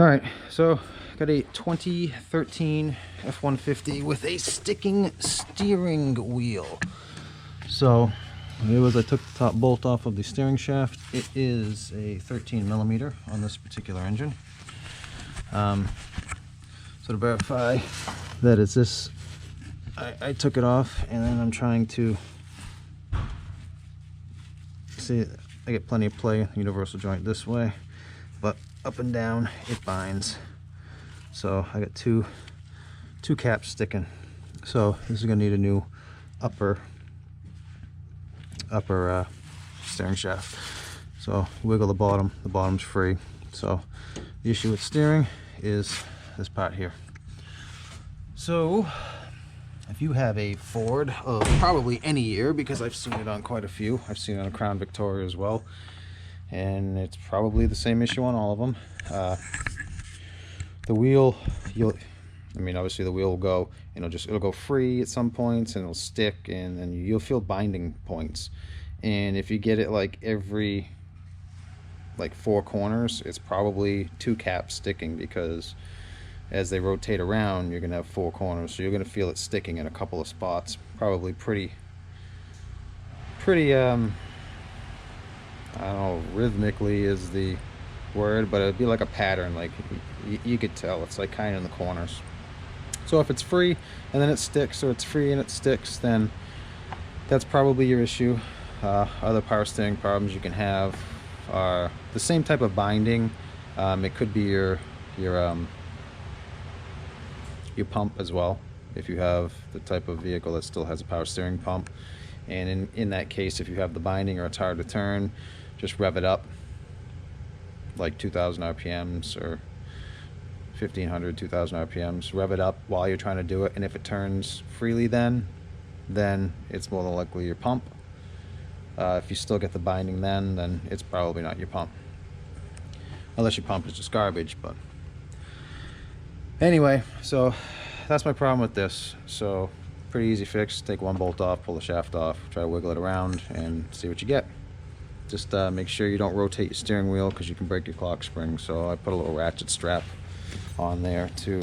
All right, so got a 2013 F-150 with a sticking steering wheel. So it was, I took the top bolt off of the steering shaft. It is a 13 millimeter on this particular engine. So to verify that it's this, I took it off, and then I'm trying to see, I get plenty of play, universal joint this way, but up and down it binds. So I got two caps sticking. So this is gonna need a new upper steering shaft. So wiggle the bottom's free. So the issue with steering is this part here. So if you have a Ford of probably any year, because I've seen it on quite a few, I've seen it on a Crown Victoria as well, and it's probably the same issue on all of them. The wheel, obviously the wheel will go, it'll go free at some points, and it'll stick, and then you'll feel binding points. And if you get it like every four corners, it's probably two caps sticking, because as they rotate around, you're gonna have four corners, so you're gonna feel it sticking in a couple of spots. Probably pretty I don't know, rhythmically is the word, but it'd be like a pattern, like you could tell it's like kind of in the corners. So if it's free and then it sticks, or it's free and it sticks, then that's probably your issue. Other power steering problems you can have are the same type of binding. It could be your pump as well, if you have the type of vehicle that still has a power steering pump. And in that case, if you have the binding or it's hard to turn, just rev it up like 2,000 RPMs or 1,500, 2,000 RPMs. Rev it up while you're trying to do it, and if it turns freely, then it's more than likely your pump. If you still get the binding, then it's probably not your pump, unless your pump is just garbage. But anyway, so that's my problem with this. So pretty easy fix. Take one bolt off, pull the shaft off, try to wiggle it around, and see what you get. Just make sure you don't rotate your steering wheel, because you can break your clock spring. So I put a little ratchet strap on there to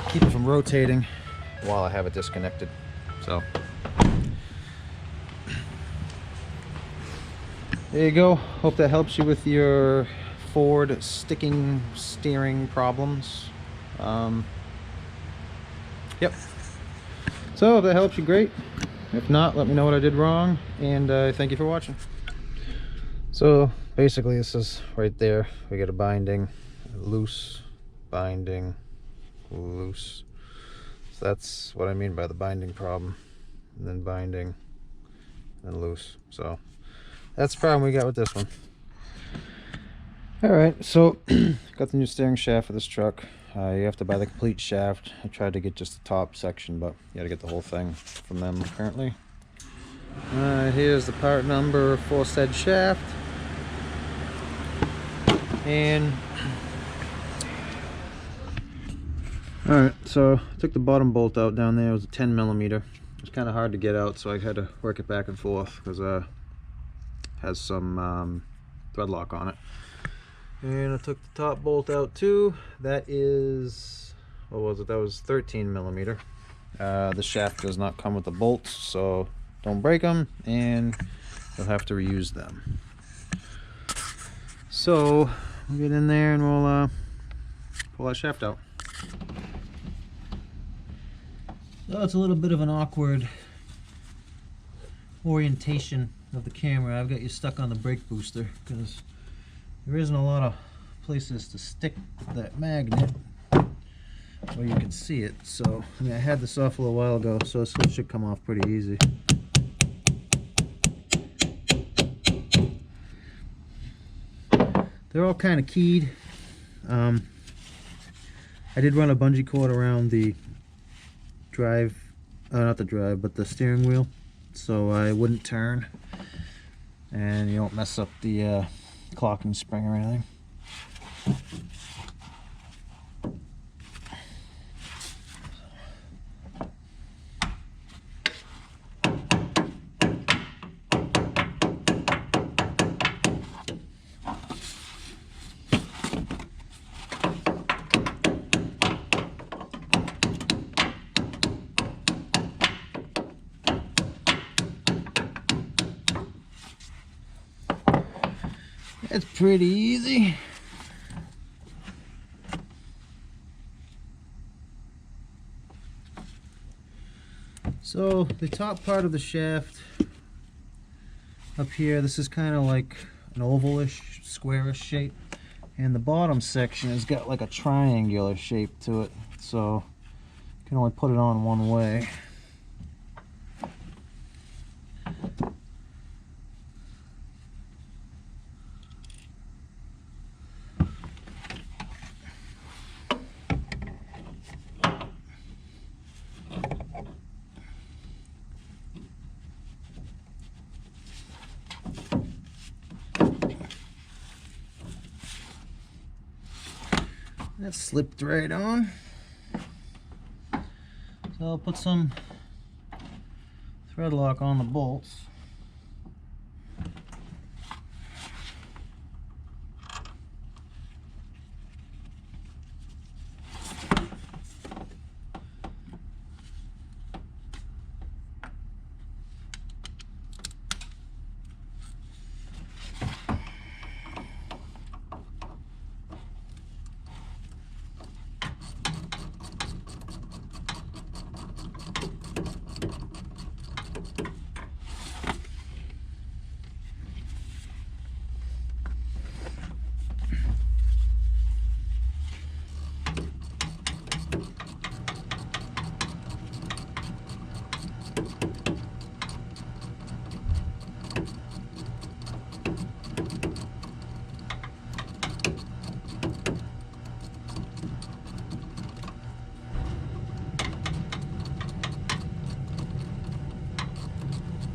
keep it from rotating while I have it disconnected. So there you go. Hope that helps you with your Ford sticking steering problems. Yep. So if that helps you, great. If not, let me know what I did wrong, and thank you for watching. So basically, this is right there. We get a binding, loose, binding, loose. So that's what I mean by the binding problem. And then binding, and loose. So that's the problem we got with this one. Alright, so got the new steering shaft for this truck. You have to buy the complete shaft. I tried to get just the top section, but you gotta get the whole thing from them apparently. Here's the part number for said shaft. And alright, so I took the bottom bolt out down there. It was a 10 millimeter. It was kind of hard to get out, so I had to work it back and forth, because it has some thread lock on it. And I took the top bolt out too. That is, what was it? That was 13 millimeter. The shaft does not come with the bolts, so don't break them, and you'll have to reuse them. So we'll get in there and we'll pull that shaft out. So it's a little bit of an awkward orientation of the camera. I've got you stuck on the brake booster, because there isn't a lot of places to stick that magnet where you can see it. So I had this off a little while ago, so this should come off pretty easy. They're all kind of keyed. I did run a bungee cord around the drive, not the drive, but the steering wheel, so I wouldn't turn and you don't mess up the clocking spring or anything. It's pretty easy. So the top part of the shaft up here, this is kind of like an ovalish, squarish shape, and the bottom section has got like a triangular shape to it, so you can only put it on one way. That slipped right on. So I'll put some thread lock on the bolts.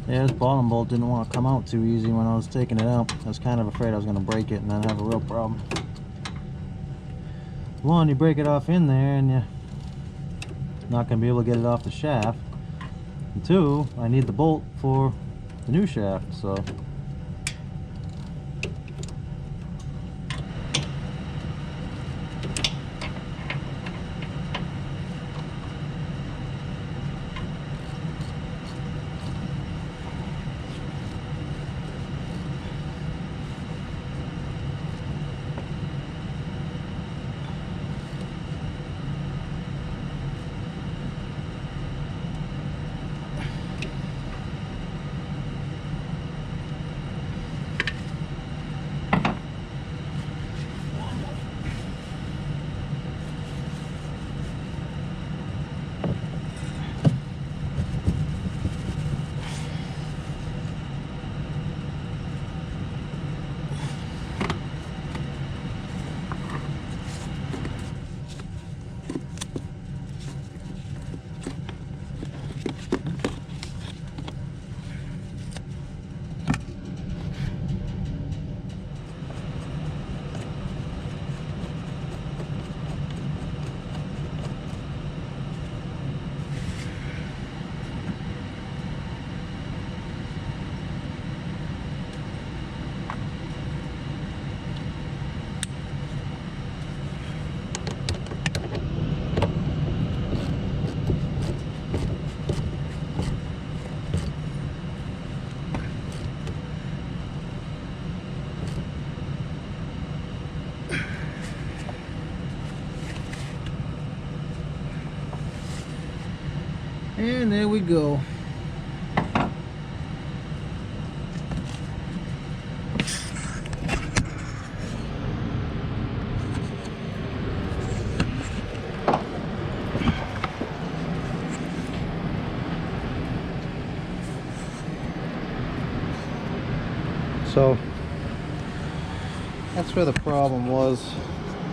Yeah, this bottom bolt didn't want to come out too easy when I was taking it out. I was kind of afraid I was going to break it and then have a real problem. One, you break it off in there and you're not going to be able to get it off the shaft. And two, I need the bolt for the new shaft, so... And there we go. So that's where the problem was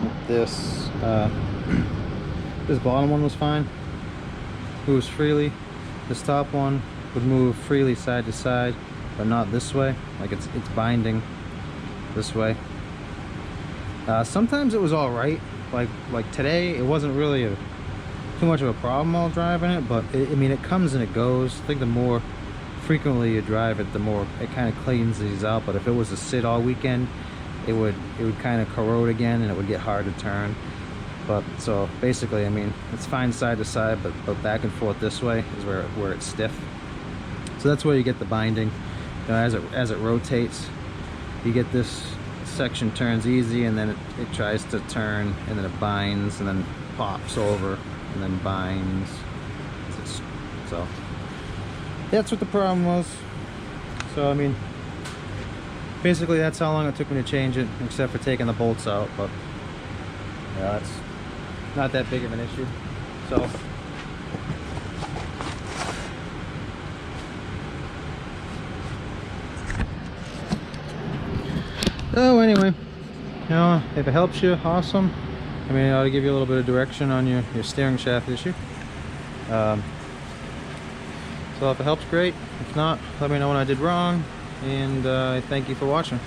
with this. This bottom one was fine. Moves freely. This top one would move freely side to side, but not this way. Like it's binding this way. Sometimes it was all right. Like today, it wasn't really too much of a problem while driving it, but I mean, it comes and it goes. I think the more frequently you drive it, the more it kind of cleans these out. But if it was to sit all weekend, it would kind of corrode again, and it would get hard to turn. But so basically, I mean, it's fine side to side, but back and forth this way is where it's stiff. So that's where you get the binding. You know, as it rotates, you get this section turns easy, and then it tries to turn, and then it binds, and then pops over, and then binds. So that's what the problem was. So I mean, basically that's how long it took me to change it, except for taking the bolts out. But yeah, that's not that big of an issue. So anyway, you know, if it helps you, awesome. I mean, it ought to give you a little bit of direction on your steering shaft issue. So if it helps, great. If not, let me know what I did wrong, and I thank you for watching.